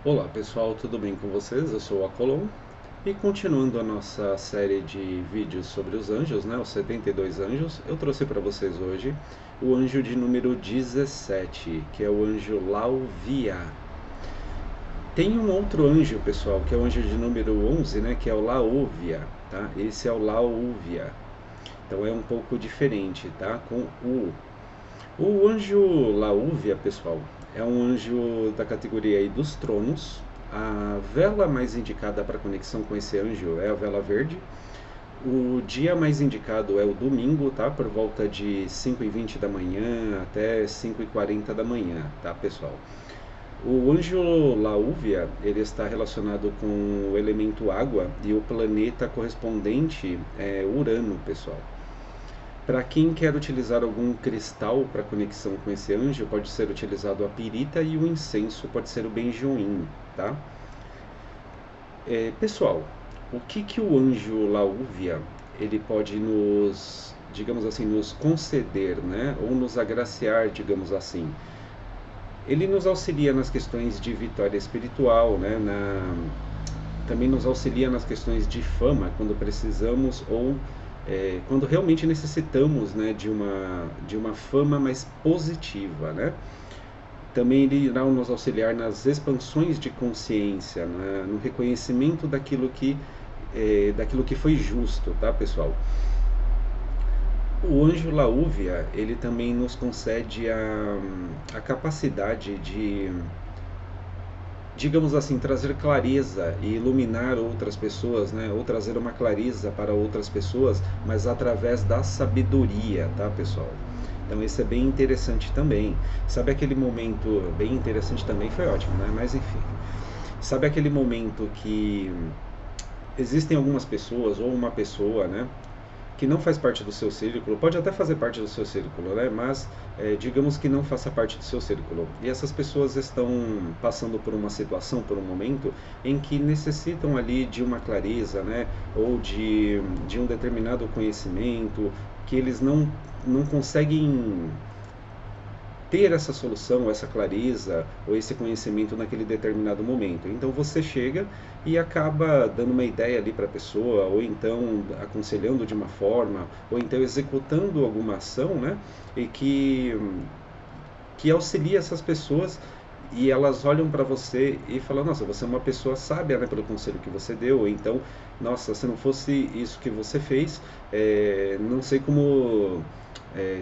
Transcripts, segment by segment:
Olá pessoal, tudo bem com vocês? Eu sou o Acolon e continuando a nossa série de vídeos sobre os anjos, né, os 72 anjos, eu trouxe para vocês hoje o anjo de número 17, que é o anjo Lauvia. Tem um outro anjo, pessoal, que é o anjo de número 11, né, que é o Laúvia, tá? Esse é o Laúvia. Então é um pouco diferente, tá? Com o anjo Laúvia, pessoal, é um anjo da categoria aí dos tronos. A vela mais indicada para conexão com esse anjo é a vela verde. O dia mais indicado é o domingo, tá? Por volta de 5h20 da manhã até 5h40 da manhã, tá, pessoal? O anjo Laúvia, ele está relacionado com o elemento água e o planeta correspondente é Urano, pessoal. Para quem quer utilizar algum cristal para conexão com esse anjo, pode ser utilizado a pirita e o incenso pode ser o benjoim, tá? Pessoal, o que o anjo Laúvia ele pode nos, digamos assim, nos conceder, né? Ou nos agraciar, digamos assim. Ele nos auxilia nas questões de vitória espiritual, né? Também nos auxilia nas questões de fama, quando precisamos ou quando realmente necessitamos, né, de uma fama mais positiva, né? Também ele irá nos auxiliar nas expansões de consciência, né, no reconhecimento daquilo que foi justo, tá, pessoal? O anjo Laúvia, ele também nos concede a capacidade de, digamos assim, trazer clareza e iluminar outras pessoas, né? Ou trazer uma clareza para outras pessoas, mas através da sabedoria, tá, pessoal? Então isso é bem interessante também. Sabe aquele momento, bem interessante também, foi ótimo, né? Mas enfim. Sabe aquele momento que existem algumas pessoas ou uma pessoa, né, que não faz parte do seu círculo, pode até fazer parte do seu círculo, né? Mas digamos que não faça parte do seu círculo. E essas pessoas estão passando por uma situação, por um momento, em que necessitam ali de uma clareza, né? Ou de um determinado conhecimento, que eles não conseguem ter essa solução, essa clareza ou esse conhecimento naquele determinado momento. Então você chega e acaba dando uma ideia ali para a pessoa, ou então aconselhando de uma forma, ou então executando alguma ação, né? E que auxilia essas pessoas e elas olham para você e falam: nossa, você é uma pessoa sábia, né, pelo conselho que você deu. Ou então, nossa, se não fosse isso que você fez, não sei como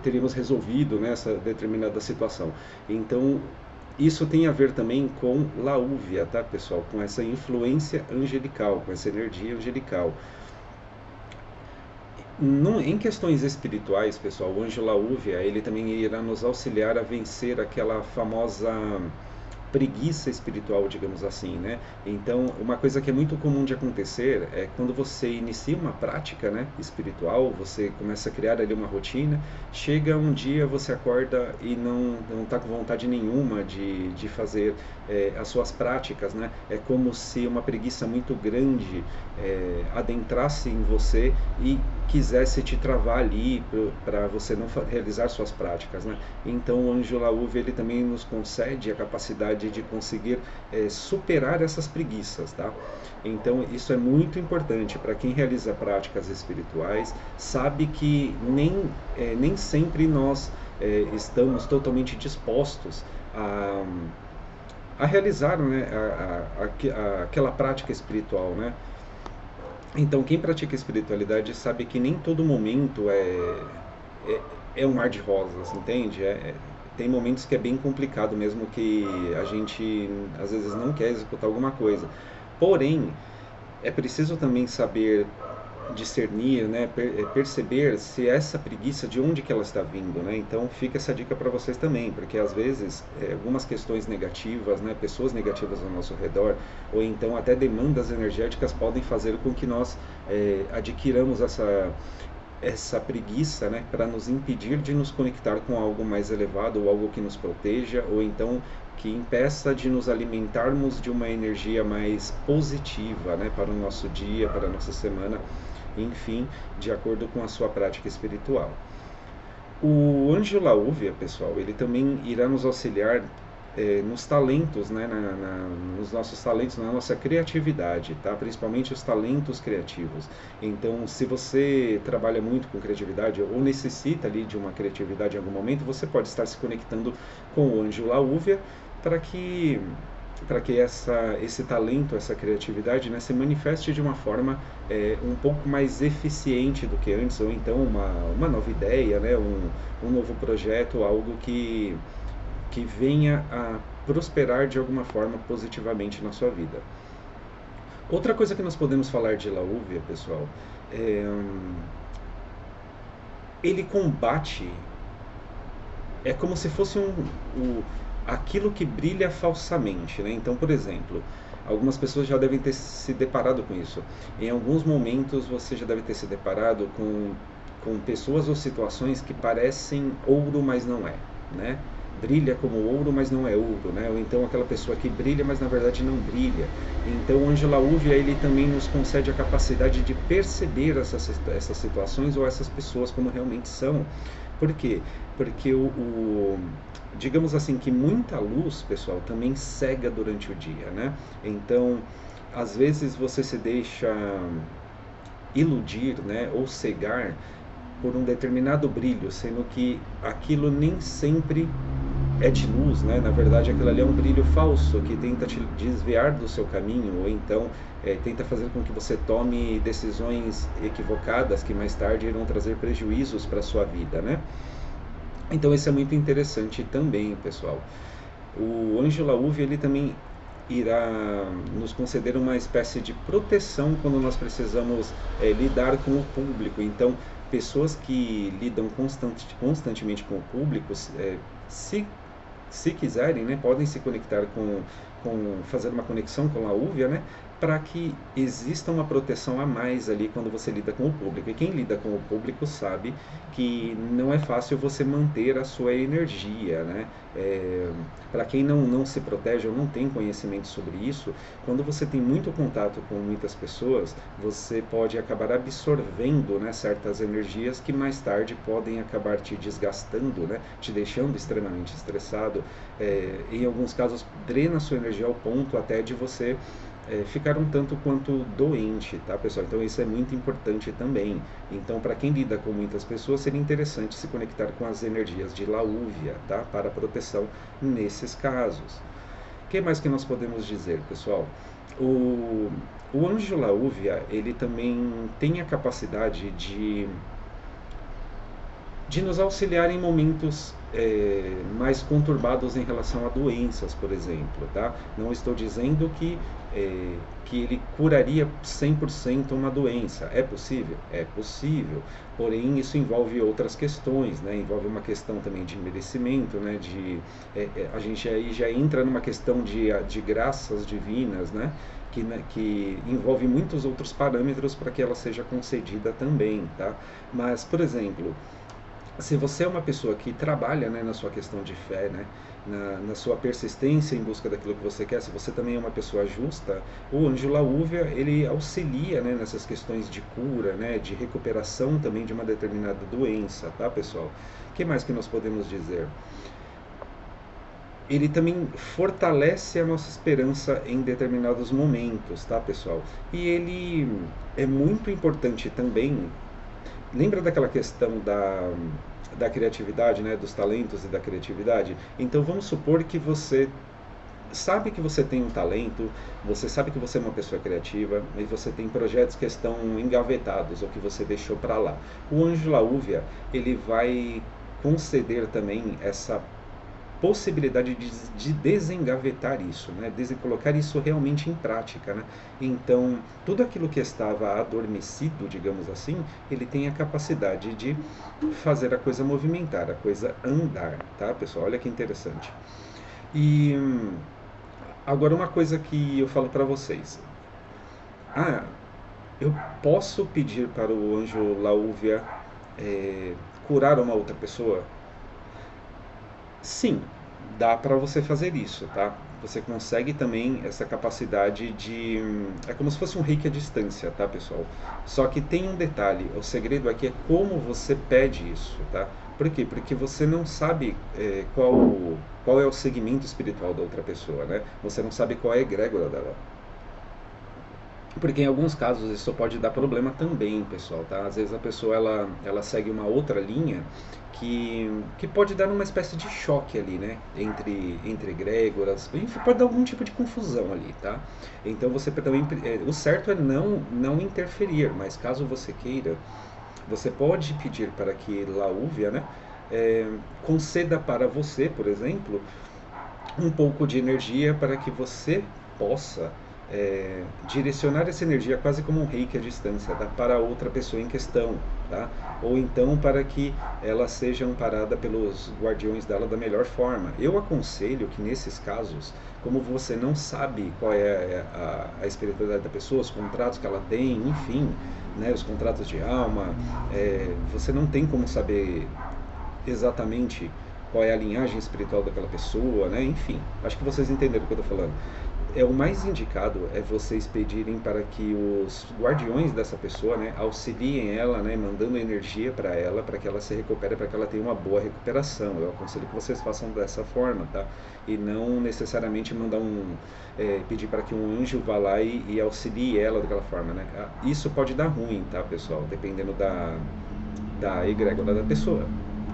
teríamos resolvido, né, essa determinada situação. Então, isso tem a ver também com Laúvia, tá, pessoal? Com essa influência angelical, com essa energia angelical. Em questões espirituais, pessoal, o anjo Laúvia, ele também irá nos auxiliar a vencer aquela famosa preguiça espiritual, digamos assim, né? Então, uma coisa que é muito comum de acontecer é quando você inicia uma prática, né, espiritual, você começa a criar ali uma rotina, chega um dia, você acorda e não está com vontade nenhuma de fazer as suas práticas, né? É como se uma preguiça muito grande adentrasse em você e quisesse te travar ali para você não realizar suas práticas, né? Então o anjo Laúve ele também nos concede a capacidade de conseguir superar essas preguiças, tá? Então isso é muito importante para quem realiza práticas espirituais, sabe que nem sempre nós estamos totalmente dispostos a realizar, né, aquela prática espiritual, né? Então, quem pratica espiritualidade sabe que nem todo momento é, é um mar de rosas, entende? Tem momentos que é bem complicado mesmo, que a gente às vezes não quer executar alguma coisa. Porém, é preciso também saber discernir, né, perceber se essa preguiça de onde que ela está vindo, né? Então fica essa dica para vocês também, porque às vezes algumas questões negativas, né, pessoas negativas ao nosso redor, ou então até demandas energéticas podem fazer com que nós adquiramos essa preguiça, né, para nos impedir de nos conectar com algo mais elevado ou algo que nos proteja, ou então que impeça de nos alimentarmos de uma energia mais positiva, né, para o nosso dia, para a nossa semana, enfim, de acordo com a sua prática espiritual. O anjo Laúvia, pessoal, ele também irá nos auxiliar nos talentos, né, nos nossos talentos, na nossa criatividade, tá? Principalmente os talentos criativos. Então, se você trabalha muito com criatividade ou necessita ali de uma criatividade em algum momento, você pode estar se conectando com o anjo Laúvia para que esse talento, essa criatividade, né, se manifeste de uma forma um pouco mais eficiente do que antes, ou então uma nova ideia, né, um novo projeto, algo que venha a prosperar de alguma forma positivamente na sua vida. Outra coisa que nós podemos falar de Laúvia, pessoal, é, ele combate, é como se fosse aquilo que brilha falsamente, né? Então, por exemplo, algumas pessoas já devem ter se deparado com isso. Em alguns momentos você já deve ter se deparado com pessoas ou situações que parecem ouro, mas não é, né? Brilha como ouro, mas não é ouro, né? Ou então aquela pessoa que brilha, mas na verdade não brilha. Então o anjo Laúvia, ele também nos concede a capacidade de perceber essas situações ou essas pessoas como realmente são. Por quê? Porque digamos assim, que muita luz, pessoal, também cega durante o dia, né? Então, às vezes você se deixa iludir, né, ou cegar por um determinado brilho, sendo que aquilo nem sempre é de luz, né? Na verdade, aquilo ali é um brilho falso que tenta te desviar do seu caminho, ou então tenta fazer com que você tome decisões equivocadas que mais tarde irão trazer prejuízos para a sua vida, né? Então, isso é muito interessante também, pessoal. O anjo Laúvia, ele também irá nos conceder uma espécie de proteção quando nós precisamos lidar com o público. Então, pessoas que lidam constantemente com o público, se quiserem, né, podem se conectar fazer uma conexão com a Laúvia, né, para que exista uma proteção a mais ali quando você lida com o público. E quem lida com o público sabe que não é fácil você manter a sua energia, né? Para quem não se protege ou não tem conhecimento sobre isso, quando você tem muito contato com muitas pessoas, você pode acabar absorvendo, né, certas energias que mais tarde podem acabar te desgastando, né, te deixando extremamente estressado. Em alguns casos, drena a sua energia ao ponto até de você ficar um tanto quanto doente, tá, pessoal? Então isso é muito importante também. Então, para quem lida com muitas pessoas, seria interessante se conectar com as energias de Laúvia, tá, para proteção nesses casos. O que mais que nós podemos dizer, pessoal? O anjo Laúvia, ele também tem a capacidade de nos auxiliar em momentos mais conturbados em relação a doenças, por exemplo, tá? Não estou dizendo que ele curaria 100% uma doença. É possível? É possível. Porém, isso envolve outras questões, né? Envolve uma questão também de merecimento, né? A gente aí já entra numa questão de graças divinas, né? Que envolve muitos outros parâmetros para que ela seja concedida também, tá? Mas, por exemplo, se você é uma pessoa que trabalha, né, na sua questão de fé, né, na sua persistência em busca daquilo que você quer, se você também é uma pessoa justa, o anjo Laúvia, ele auxilia, né, nessas questões de cura, né, de recuperação também de uma determinada doença, tá, pessoal? O que mais que nós podemos dizer? Ele também fortalece a nossa esperança em determinados momentos, tá, pessoal? E ele é muito importante também. Lembra daquela questão da criatividade, né, dos talentos e da criatividade? Então vamos supor que você sabe que você tem um talento, você sabe que você é uma pessoa criativa, mas você tem projetos que estão engavetados ou que você deixou para lá. O anjo Laúvia, ele vai conceder também essa possibilidade de desengavetar isso, né? Colocar isso realmente em prática, né? Então, tudo aquilo que estava adormecido, digamos assim, ele tem a capacidade de fazer a coisa movimentar, a coisa andar, tá, pessoal? Olha que interessante. E agora uma coisa que eu falo para vocês. Eu posso pedir para o anjo Laúvia curar uma outra pessoa? Sim, dá para você fazer isso, tá? Você consegue também essa capacidade de... É como se fosse um reiki à distância, tá, pessoal? Só que tem um detalhe, o segredo aqui é como você pede isso, tá? Por quê? Porque você não sabe qual é o segmento espiritual da outra pessoa, né? Você não sabe qual é a egrégora dela. Porque em alguns casos isso pode dar problema também, pessoal, tá? Às vezes a pessoa ela segue uma outra linha que pode dar uma espécie de choque ali, né? Entre egrégoras, enfim, pode dar algum tipo de confusão ali, tá? Então você também, o certo é não interferir, mas caso você queira, você pode pedir para que Laúvia, né? é, conceda para você, por exemplo, um pouco de energia para que você possa direcionar essa energia quase como um reiki à distância, tá? Para outra pessoa em questão, tá? Ou então para que ela seja amparada pelos guardiões dela da melhor forma. Eu aconselho que nesses casos, como você não sabe qual é a espiritualidade da pessoa, os contratos que ela tem, enfim, né, os contratos de alma, você não tem como saber exatamente qual é a linhagem espiritual daquela pessoa, né? Enfim, acho que vocês entenderam o que eu estou falando. O mais indicado é vocês pedirem para que os guardiões dessa pessoa, né, auxiliem ela, né, mandando energia para que ela se recupere, para que ela tenha uma boa recuperação. Eu aconselho que vocês façam dessa forma, tá? E não necessariamente pedir para que um anjo vá lá e auxilie ela daquela forma, né? Isso pode dar ruim, tá, pessoal? Dependendo da egrégora da pessoa,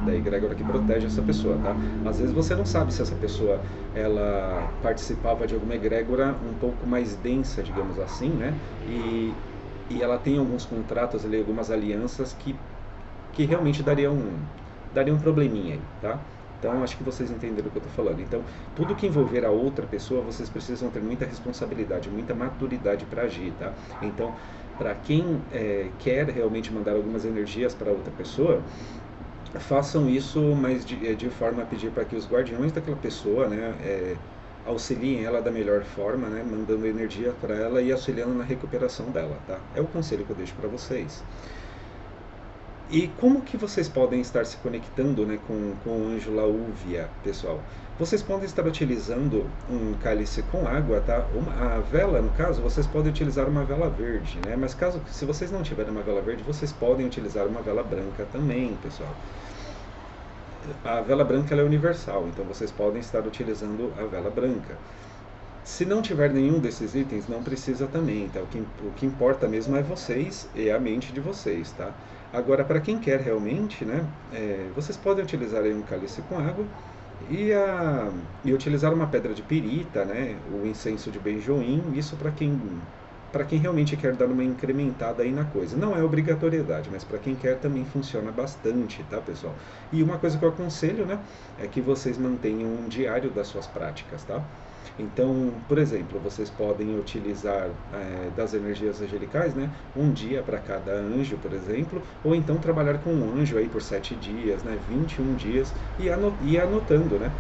da egrégora que protege essa pessoa, tá? Às vezes você não sabe se essa pessoa ela participava de alguma egrégora um pouco mais densa, digamos assim, né? E ela tem alguns contratos ali, algumas alianças que realmente daria um probleminha aí, tá? Então, acho que vocês entenderam o que eu estou falando. Então, tudo que envolver a outra pessoa, vocês precisam ter muita responsabilidade, muita maturidade para agir, tá? Então, para quem quer realmente mandar algumas energias para outra pessoa, façam isso, mas de forma a pedir para que os guardiões daquela pessoa, né, auxiliem ela da melhor forma, né, mandando energia para ela e auxiliando na recuperação dela, tá? É o conselho que eu deixo para vocês. E como que vocês podem estar se conectando, né, com o anjo Laúvia, pessoal? Vocês podem estar utilizando um cálice com água, tá? A vela, no caso, vocês podem utilizar uma vela verde, né? Mas se vocês não tiverem uma vela verde, vocês podem utilizar uma vela branca também, pessoal. A vela branca ela é universal, então vocês podem estar utilizando a vela branca. Se não tiver nenhum desses itens, não precisa também, tá? O que importa mesmo é vocês e a mente de vocês, tá? Agora, para quem quer realmente, né, vocês podem utilizar aí um cálice com água e utilizar uma pedra de pirita, né, o incenso de benjoim, isso para quem realmente quer dar uma incrementada aí na coisa. Não é obrigatoriedade, mas para quem quer também funciona bastante, tá, pessoal? E uma coisa que eu aconselho, né, é que vocês mantenham um diário das suas práticas, tá? Então, por exemplo, vocês podem utilizar das energias angelicais, né, um dia para cada anjo, por exemplo, ou então trabalhar com um anjo aí por 7 dias, né, 21 dias, e ir anotando, né?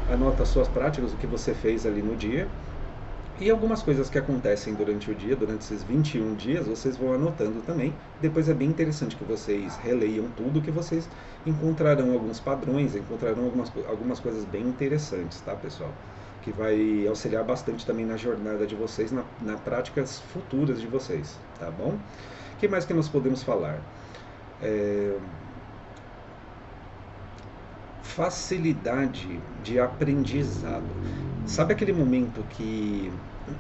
Anota as suas práticas, o que você fez ali no dia, e algumas coisas que acontecem durante o dia, durante esses 21 dias, vocês vão anotando também. Depois é bem interessante que vocês releiam tudo, que vocês encontrarão alguns padrões, encontrarão algumas coisas bem interessantes, tá, pessoal? Que vai auxiliar bastante também na jornada de vocês, na práticas futuras de vocês, tá bom? O que mais que nós podemos falar? Facilidade de aprendizado. Sabe aquele momento que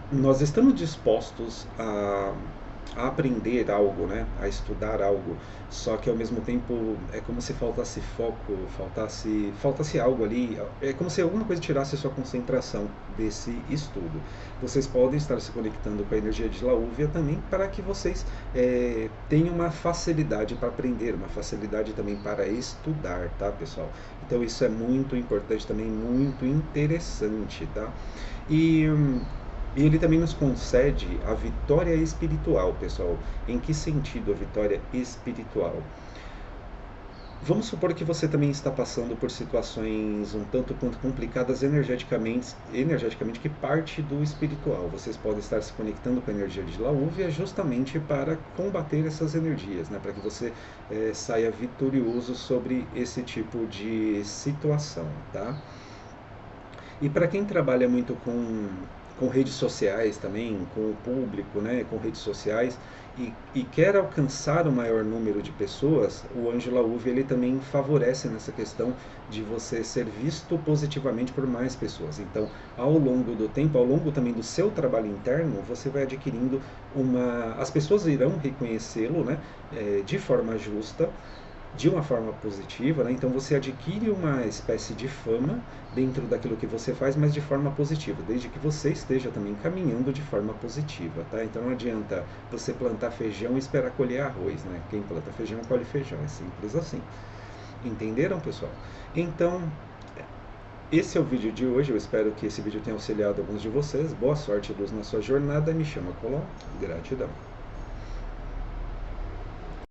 nós estamos dispostos a aprender algo, né? A estudar algo, só que ao mesmo tempo é como se faltasse foco, faltasse algo ali, é como se alguma coisa tirasse a sua concentração desse estudo. Vocês podem estar se conectando com a energia de Laúvia também para que vocês tenham uma facilidade para aprender, uma facilidade também para estudar, tá, pessoal? Então isso é muito importante também, muito interessante, tá? E ele também nos concede a vitória espiritual, pessoal. Em que sentido a vitória espiritual? Vamos supor que você também está passando por situações um tanto quanto complicadas energeticamente que parte do espiritual. Vocês podem estar se conectando com a energia de Laúvia justamente para combater essas energias, né? Para que você saia vitorioso sobre esse tipo de situação, tá? E para quem trabalha muito com redes sociais também, com o público, né, com redes sociais, e quer alcançar o maior número de pessoas, o Anjo Lauve ele também favorece nessa questão de você ser visto positivamente por mais pessoas. Então, ao longo do tempo, ao longo também do seu trabalho interno, você vai adquirindo uma... As pessoas irão reconhecê-lo, né, de forma justa, de uma forma positiva, né? Então você adquire uma espécie de fama dentro daquilo que você faz, mas de forma positiva, desde que você esteja também caminhando de forma positiva, tá? Então não adianta você plantar feijão e esperar colher arroz, né? Quem planta feijão colhe feijão, é simples assim. Entenderam, pessoal? Então, esse é o vídeo de hoje, eu espero que esse vídeo tenha auxiliado alguns de vocês. Boa sorte e luz na sua jornada, me chama Colom, gratidão.